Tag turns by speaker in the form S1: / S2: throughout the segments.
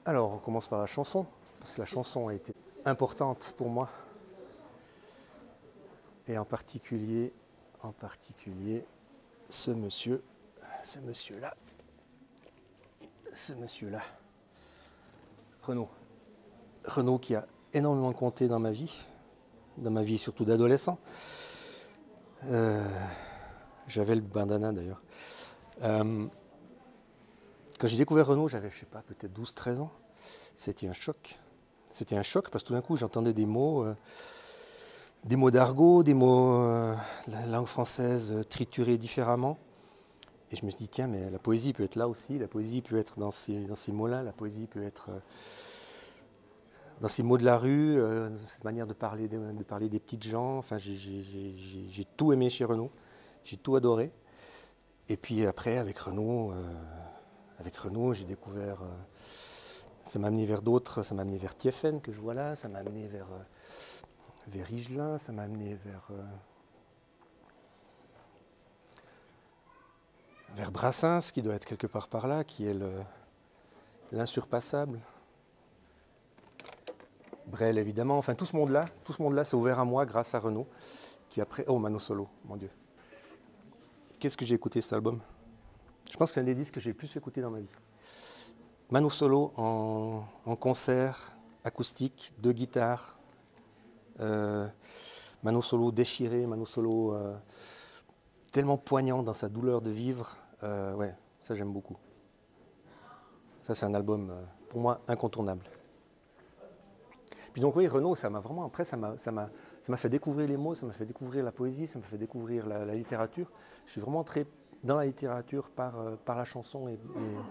S1: Alors, on commence par la chanson, parce que la chanson a été importante pour moi, et en particulier ce monsieur, ce monsieur-là, ce monsieur-là, Renaud. Renaud qui a énormément compté dans ma vie surtout d'adolescent. J'avais le bandana d'ailleurs. Quand j'ai découvert Renaud, j'avais, je sais pas, peut-être 12-13 ans. C'était un choc. C'était un choc parce que tout d'un coup, j'entendais des mots d'argot, des mots la langue française triturée différemment. Et je me suis dit, tiens, mais la poésie peut être là aussi, la poésie peut être dans ces mots-là, la poésie peut être dans ces mots de la rue, cette manière de parler des petites gens. Enfin, j'ai tout aimé chez Renaud, j'ai tout adoré. Et puis après, avec Renaud, j'ai découvert, ça m'a amené vers d'autres, ça m'a amené vers Thieffen que je vois là, ça m'a amené vers Higelin, ça m'a amené vers Brassens, qui doit être quelque part par là, qui est l'insurpassable. Brel évidemment, enfin tout ce monde-là s'est ouvert à moi grâce à Renaud, qui après, oh Mano Solo, mon Dieu. Qu'est-ce que j'ai écouté cet album? Je pense que c'est un des disques que j'ai le plus écouté dans ma vie. Mano Solo en concert, acoustique, deux guitares, Mano Solo déchiré, Mano Solo tellement poignant dans sa douleur de vivre, ouais, ça j'aime beaucoup. Ça c'est un album pour moi incontournable. Puis donc oui, Renaud, ça m'a vraiment, après ça m'a fait découvrir les mots, ça m'a fait découvrir la poésie, ça m'a fait découvrir la littérature. Je suis vraiment très dans la littérature par la chanson et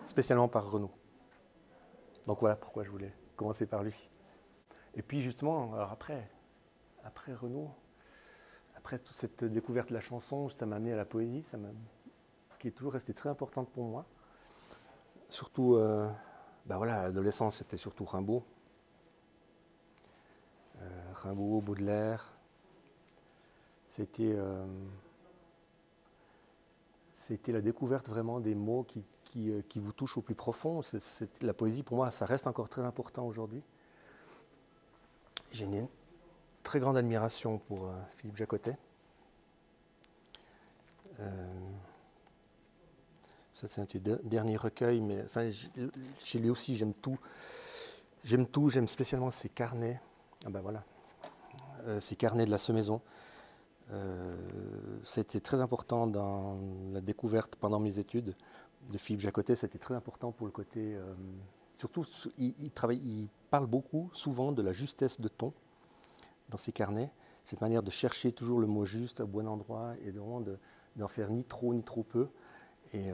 S1: spécialement par Renaud. Donc voilà pourquoi je voulais commencer par lui. Et puis justement, alors après Renaud, après toute cette découverte de la chanson, ça m'a amené à la poésie, qui est toujours restée très importante pour moi. Surtout, ben voilà, à l'adolescence, c'était surtout Rimbaud. Rimbaud, Baudelaire. C'était la découverte vraiment des mots qui vous touchent au plus profond. La poésie, pour moi, ça reste encore très important aujourd'hui. J'ai une très grande admiration pour Philippe Jacotet. Ça, c'est un de ses derniers recueils, mais enfin, chez lui aussi, j'aime tout. J'aime spécialement ses carnets. Ah ben voilà, ces carnets de la Semaison. C'était très important dans la découverte pendant mes études de Philippe Jacotet. C'était très important pour le côté. Surtout, il parle beaucoup, souvent, de la justesse de ton dans ses carnets. Cette manière de chercher toujours le mot juste au bon endroit et d'en faire ni trop peu. Et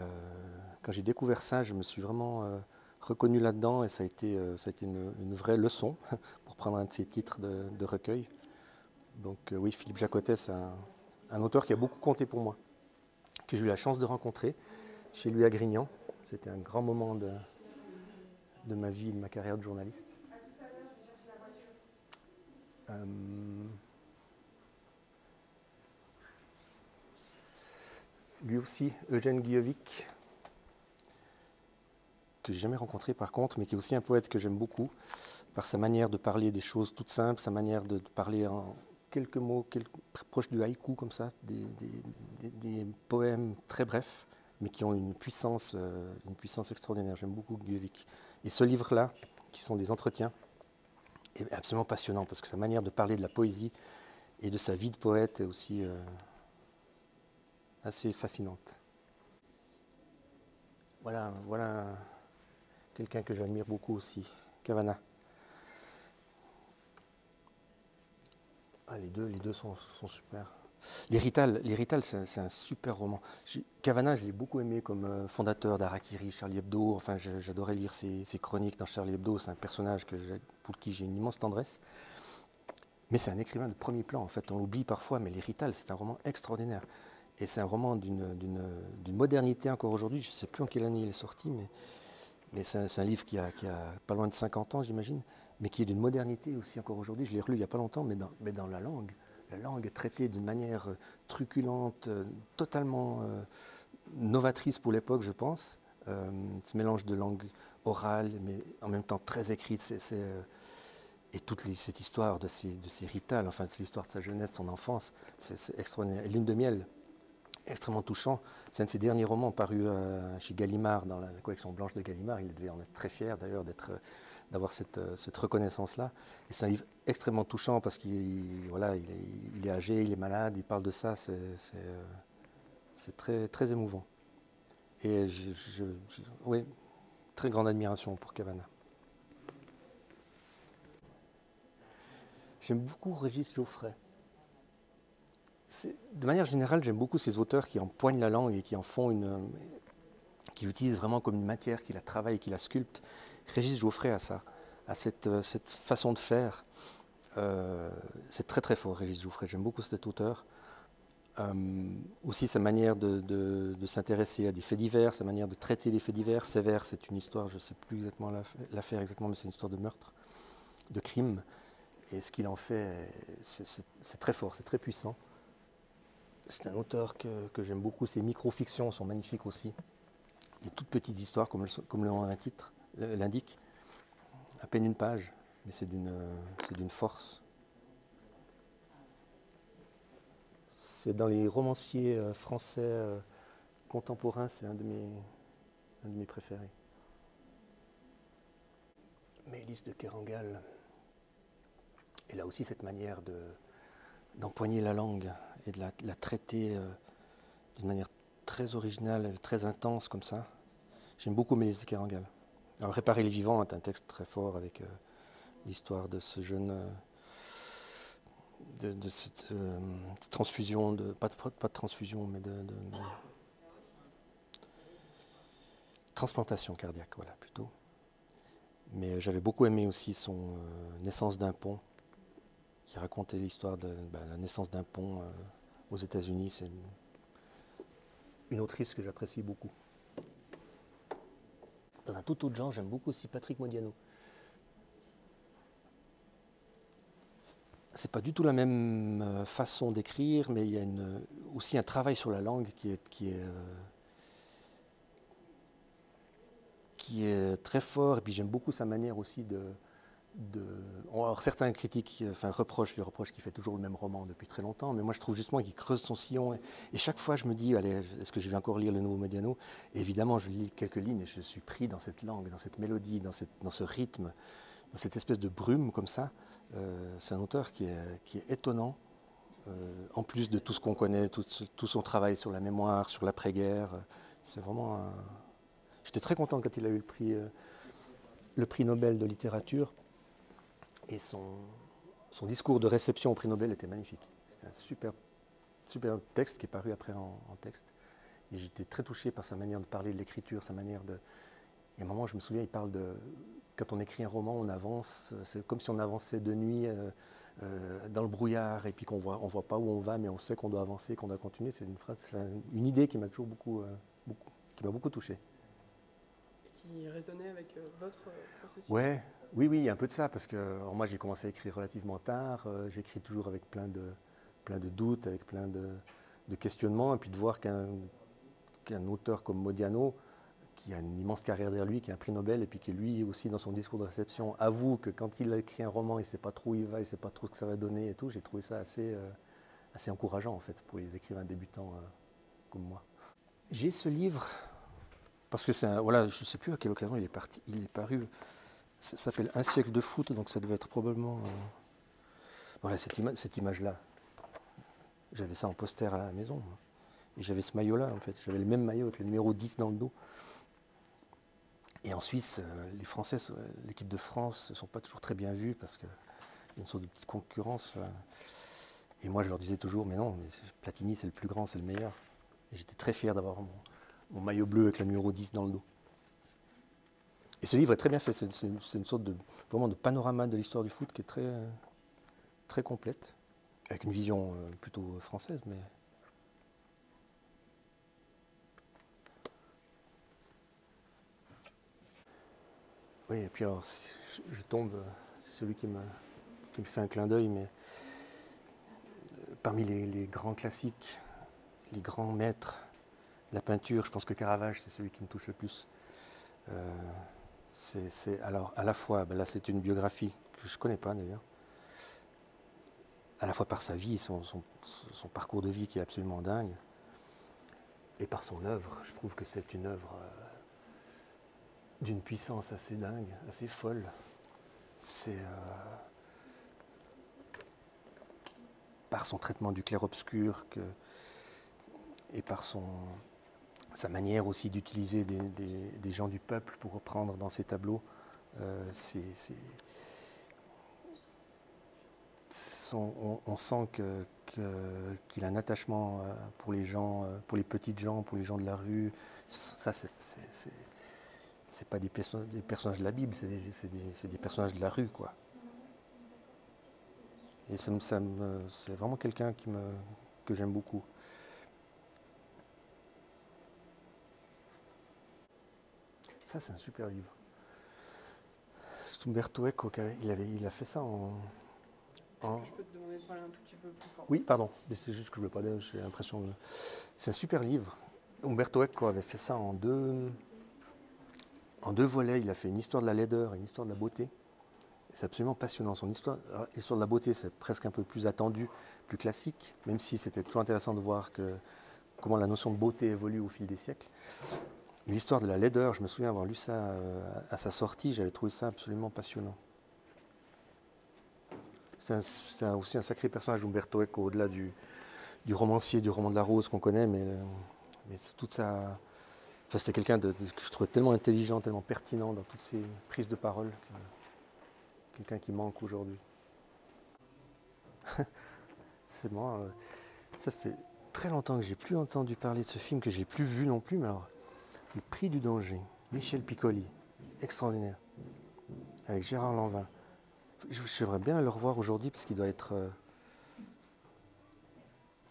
S1: quand j'ai découvert ça, je me suis vraiment reconnu là-dedans et ça a été une vraie leçon pour prendre un de ses titres de recueil. Donc oui, Philippe Jacotet, c'est un auteur qui a beaucoup compté pour moi, que j'ai eu la chance de rencontrer chez lui à Grignan. C'était un grand moment de ma vie et de ma carrière de journaliste. Lui aussi, Eugène Guillevic, que j'ai jamais rencontré par contre, mais qui est aussi un poète que j'aime beaucoup, par sa manière de parler des choses toutes simples, sa manière de parler en quelques mots, proches du haïku comme ça, des poèmes très brefs, mais qui ont une puissance extraordinaire. J'aime beaucoup Guillevic. Et ce livre-là, qui sont des entretiens, est absolument passionnant, parce que sa manière de parler de la poésie et de sa vie de poète est aussi assez fascinante. Voilà quelqu'un que j'admire beaucoup aussi, Cavana. Ah, les deux sont super. Les Rital, c'est un super roman. Cavana, je l'ai beaucoup aimé comme fondateur d'Harakiri, Charlie Hebdo. Enfin, j'adorais lire ses chroniques dans Charlie Hebdo. C'est un personnage pour qui j'ai une immense tendresse. Mais c'est un écrivain de premier plan, en fait. On l'oublie parfois, mais Les Rital, c'est un roman extraordinaire. Et c'est un roman d'une modernité encore aujourd'hui. Je ne sais plus en quelle année il est sorti, mais c'est un livre qui a pas loin de 50 ans, j'imagine, mais qui est d'une modernité aussi encore aujourd'hui. Je l'ai relu il n'y a pas longtemps, mais dans la langue. La langue est traitée d'une manière truculente, totalement novatrice pour l'époque, je pense, ce mélange de langue orale, mais en même temps très écrite. Et cette histoire de ces Rital, enfin c'est l'histoire de sa jeunesse, son enfance, c'est extraordinaire. Et Lune de miel, extrêmement touchant. C'est un de ses derniers romans parus chez Gallimard, dans la collection blanche de Gallimard. Il devait en être très fier d'ailleurs d'avoir cette reconnaissance-là. Et c'est un livre extrêmement touchant parce qu'il voilà, il est âgé, il est malade, il parle de ça, c'est très, très émouvant. Et oui, très grande admiration pour Cavana. J'aime beaucoup Régis Geoffrey. De manière générale, j'aime beaucoup ces auteurs qui empoignent la langue et qui en font qui l'utilisent vraiment comme une matière, qui la travaille, qui la sculpte. Régis Geoffrey a ça, a cette façon de faire. C'est très très fort, Régis Geoffrey. J'aime beaucoup cet auteur. Aussi sa manière de s'intéresser à des faits divers, sa manière de traiter les faits divers. Sévère, c'est une histoire, je ne sais plus exactement l'affaire exactement, mais c'est une histoire de meurtre, de crime. Et ce qu'il en fait, c'est très fort, c'est très puissant. C'est un auteur que j'aime beaucoup. Ses micro-fictions sont magnifiques aussi. Des toutes petites histoires, comme le nom l'indique. À peine une page, mais c'est d'une force. C'est dans les romanciers français contemporains, c'est un de mes préférés. Mélis de Kerangal. Et là aussi, cette manière d'empoigner la langue et de la traiter d'une manière très originale, très intense comme ça. J'aime beaucoup Mélis de Kerangal. Alors, Réparer les vivants est un texte très fort avec l'histoire de ce jeune, de cette transfusion, pas de transfusion, mais de transplantation cardiaque, voilà, plutôt. Mais j'avais beaucoup aimé aussi son Naissance d'un pont, qui racontait l'histoire de la naissance d'un pont aux États-Unis. C'est une autrice que j'apprécie beaucoup. Dans un tout autre genre, j'aime beaucoup aussi Patrick Modiano. C'est pas du tout la même façon d'écrire, mais il y a aussi un travail sur la langue qui est très fort. Et puis j'aime beaucoup sa manière aussi alors certains critiques, lui reprochent qu'il fait toujours le même roman depuis très longtemps, mais moi je trouve justement qu'il creuse son sillon. Et chaque fois je me dis, allez, est-ce que je vais encore lire le nouveau Modiano? Et évidemment, je lis quelques lignes et je suis pris dans cette langue, dans cette mélodie, dans ce rythme, dans cette espèce de brume comme ça. C'est un auteur qui est étonnant, en plus de tout ce qu'on connaît, tout son travail sur la mémoire, sur l'après-guerre. C'est vraiment J'étais très content quand il a eu le prix Nobel de littérature. Et son discours de réception au prix Nobel était magnifique. C'était un super texte qui est paru après en texte. Et j'étais très touché par sa manière de parler de l'écriture, sa manière de... Et à un moment, je me souviens, il parle de... Quand on écrit un roman, on avance, c'est comme si on avançait de nuit dans le brouillard et puis on voit pas où on va, mais on sait qu'on doit avancer, qu'on doit continuer. C'est une idée qui m'a toujours qui m'a beaucoup touché.
S2: Qui résonnait avec votre processus?
S1: Oui, il y a un peu de ça, parce que moi j'ai commencé à écrire relativement tard, j'écris toujours avec plein de doutes, avec plein de questionnements, et puis de voir qu'un auteur comme Modiano, qui a une immense carrière derrière lui, qui a un prix Nobel, et puis qui lui aussi dans son discours de réception avoue que quand il a écrit un roman, il ne sait pas trop où il va, il ne sait pas trop ce que ça va donner et tout, j'ai trouvé ça assez encourageant en fait pour les écrivains débutants comme moi. J'ai ce livre... Parce que voilà, je ne sais plus à quelle occasion il est paru. Ça s'appelle Un siècle de foot, donc ça devait être probablement... Voilà, cette image-là. J'avais ça en poster à la maison. Et j'avais ce maillot-là, en fait. J'avais le même maillot avec le numéro 10 dans le dos. Et en Suisse, les Français, l'équipe de France, ne sont pas toujours très bien vus parce qu'il y a une sorte de petite concurrence. Et moi, je leur disais toujours, mais non, Platini, c'est le plus grand, c'est le meilleur. Et j'étais très fier d'avoir mon maillot bleu avec le numéro 10 dans le dos. Et ce livre est très bien fait, c'est une sorte vraiment de panorama de l'histoire du foot qui est très, très complète, avec une vision plutôt française, mais... Oui, et puis alors, je tombe, c'est celui qui me fait un clin d'œil, mais parmi les grands classiques, les grands maîtres, La peinture, je pense que Caravage, c'est celui qui me touche le plus. Alors, à la fois, ben là c'est une biographie que je ne connais pas d'ailleurs, à la fois par sa vie, son parcours de vie qui est absolument dingue, et par son œuvre. Je trouve que c'est une œuvre d'une puissance assez dingue, assez folle. C'est par son traitement du clair-obscur et par sa manière aussi d'utiliser des gens du peuple pour reprendre dans ses tableaux. On sent qu'il a un attachement pour les gens, pour les petites gens, pour les gens de la rue. Ça, c'est pas des personnages de la Bible, c'est des personnages de la rue, quoi. Et c'est vraiment quelqu'un que j'aime beaucoup. Ça, c'est un super livre. C'est Umberto Eco, il a fait ça en...
S2: Est-ce que je peux te demander de parler un tout petit peu plus fort?
S1: Oui, pardon, mais c'est juste que je ne veux pas dire, j'ai l'impression de... C'est un super livre. Umberto Eco avait fait ça en deux volets. Il a fait une histoire de la laideur et une histoire de la beauté. C'est absolument passionnant. Son histoire de la beauté, c'est presque un peu plus attendu, plus classique, même si c'était toujours intéressant de voir comment la notion de beauté évolue au fil des siècles. L'histoire de la laideur, je me souviens avoir lu ça à sa sortie, j'avais trouvé ça absolument passionnant. C'est aussi un sacré personnage, Umberto Eco, au-delà du romancier, du roman de la rose qu'on connaît, mais c'est toute sa... Enfin, c'était quelqu'un que je trouvais tellement intelligent, tellement pertinent dans toutes ses prises de parole. Quelqu'un qui manque aujourd'hui. C'est moi. Ça fait très longtemps que j'ai plus entendu parler de ce film, que j'ai plus vu non plus, mais alors, Le Prix du danger, Michel Piccoli, extraordinaire, avec Gérard Lanvin. J'aimerais bien le revoir aujourd'hui parce qu'il doit être...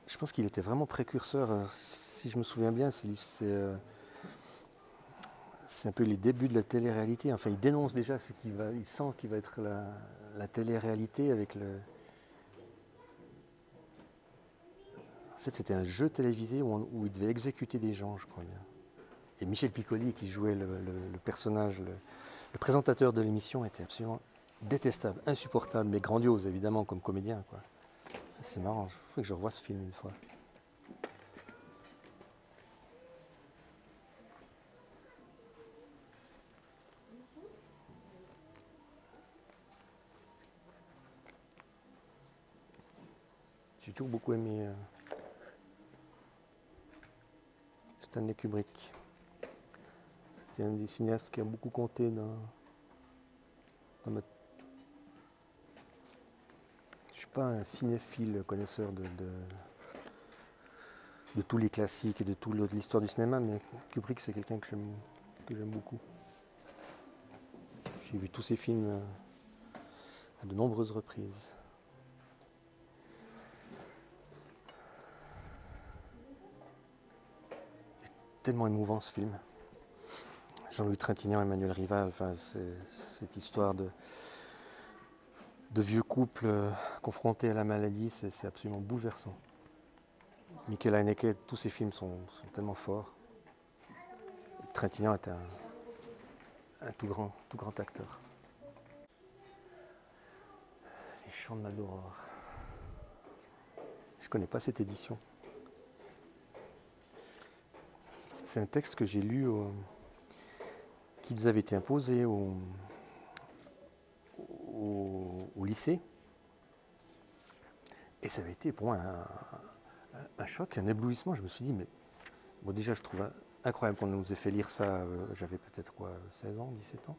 S1: je pense qu'il était vraiment précurseur, si je me souviens bien, c'est un peu les débuts de la télé-réalité. Enfin, il dénonce déjà il sent qu'il va être la télé-réalité avec le... En fait, c'était un jeu télévisé où il devait exécuter des gens, je crois bien. Et Michel Piccoli, qui jouait le personnage, le présentateur de l'émission, était absolument détestable, insupportable, mais grandiose, évidemment, comme comédien, quoi. C'est marrant, il faut que je revoie ce film une fois. J'ai toujours beaucoup aimé Stanley Kubrick. C'était un des cinéastes qui a beaucoup compté dans ma... Je ne suis pas un cinéphile connaisseur de tous les classiques et de toute l'histoire du cinéma, mais Kubrick, c'est quelqu'un que j'aime beaucoup. J'ai vu tous ses films à de nombreuses reprises. Tellement émouvant ce film. Jean-Louis Trintignant, Emmanuel Rival, enfin, cette histoire de vieux couple confrontés à la maladie, c'est absolument bouleversant. Michael Haneke, tous ses films sont tellement forts. Et Trintignant est un tout grand acteur. Les Chants de Maldoror. Je ne connais pas cette édition. C'est un texte que j'ai lu, qui nous avait été imposé au lycée. Et ça avait été pour moi un choc, un éblouissement. Je me suis dit, mais bon, déjà, je trouve incroyable qu'on nous ait fait lire ça. J'avais peut-être 16 ans, 17 ans.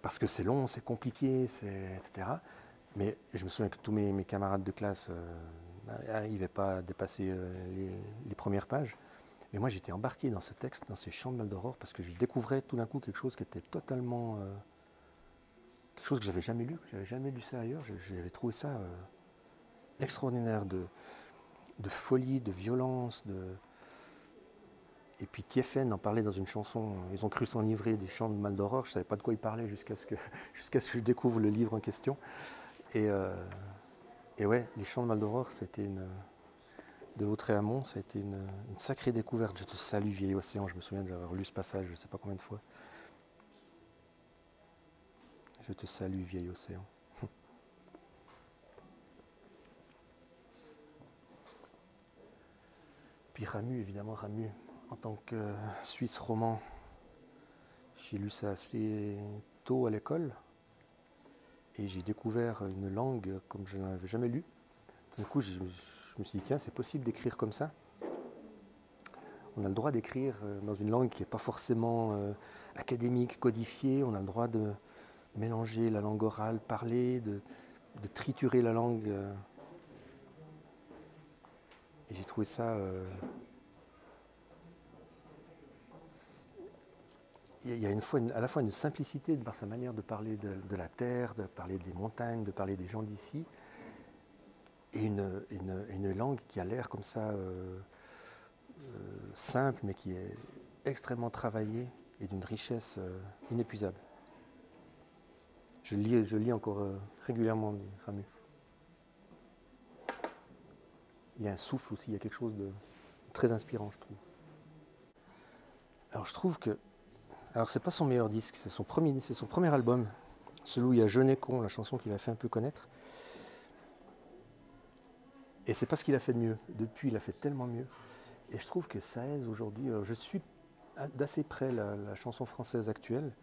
S1: Parce que c'est long, c'est compliqué, etc. Mais je me souviens que tous mes camarades de classe n'arrivaient pas à dépasser les premières pages. Mais moi, j'étais embarqué dans ce texte, dans ces Chants de Maldoror, parce que je découvrais tout d'un coup quelque chose qui était totalement... quelque chose que j'avais jamais lu. J'avais jamais lu ça ailleurs. J'avais trouvé ça extraordinaire de folie, de violence. Et puis Thieffen en parlait dans une chanson. Ils ont cru s'enivrer des Chants de Maldoror. Je ne savais pas de quoi il parlait jusqu'à ce que je découvre le livre en question. Et ouais, les Chants de Maldoror, c'était de Vautray-Amont, ça a été une sacrée découverte. Je te salue, vieil océan. Je me souviens d'avoir lu ce passage, je ne sais pas combien de fois. Je te salue, vieil océan. Puis Ramu, évidemment, Ramu, en tant que Suisse roman, j'ai lu ça assez tôt à l'école. Et j'ai découvert une langue comme je n'en avais jamais lu. Du coup, je me suis dit, tiens, c'est possible d'écrire comme ça. On a le droit d'écrire dans une langue qui n'est pas forcément académique, codifiée. On a le droit de mélanger la langue orale, parler, de triturer la langue. Et j'ai trouvé ça... il y a à la fois une simplicité par sa manière de parler de la terre, de parler des montagnes, de parler des gens d'ici, et une langue qui a l'air comme ça simple, mais qui est extrêmement travaillée et d'une richesse inépuisable. Je lis encore régulièrement Ramu. Il y a un souffle aussi, il y a quelque chose de très inspirant, je trouve. Alors je trouve que... Alors c'est pas son meilleur disque, c'est son premier album, celui où il y a Je n'ai con, la chanson qu'il a fait un peu connaître. Et c'est pas ce qu'il a fait de mieux. Depuis, il a fait tellement mieux. Et je trouve que Saez aujourd'hui, je suis d'assez près la chanson française actuelle.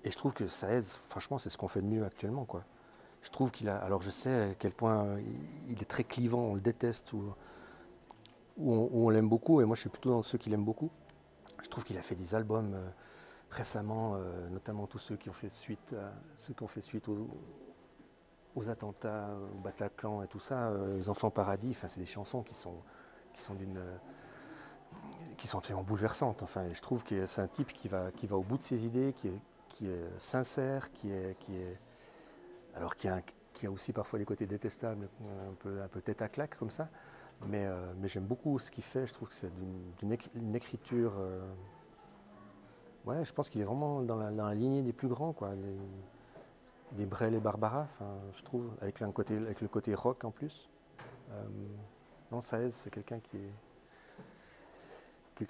S1: Et je trouve que Saez, franchement, c'est ce qu'on fait de mieux actuellement, quoi. Je trouve qu'il a... Alors je sais à quel point il est très clivant, on le déteste ou on l'aime beaucoup, et moi je suis plutôt dans ceux qui l'aiment beaucoup. Je trouve qu'il a fait des albums récemment, notamment tous ceux qui ont fait suite, aux attentats au Bataclan et tout ça, Les Enfants Paradis, enfin, c'est des chansons qui sont absolument bouleversantes. Enfin, je trouve que c'est un type qui va au bout de ses idées, qui est sincère, qui a aussi parfois des côtés détestables, un peu tête à claque comme ça. Mais j'aime beaucoup ce qu'il fait, je trouve que c'est d'une écriture... ouais, je pense qu'il est vraiment dans la lignée des plus grands, quoi. Des Brel et Barbara, je trouve, avec le côté rock en plus. Non, Saez, c'est quelqu'un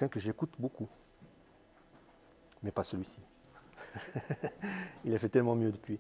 S1: que j'écoute beaucoup. Mais pas celui-ci. Il a fait tellement mieux depuis.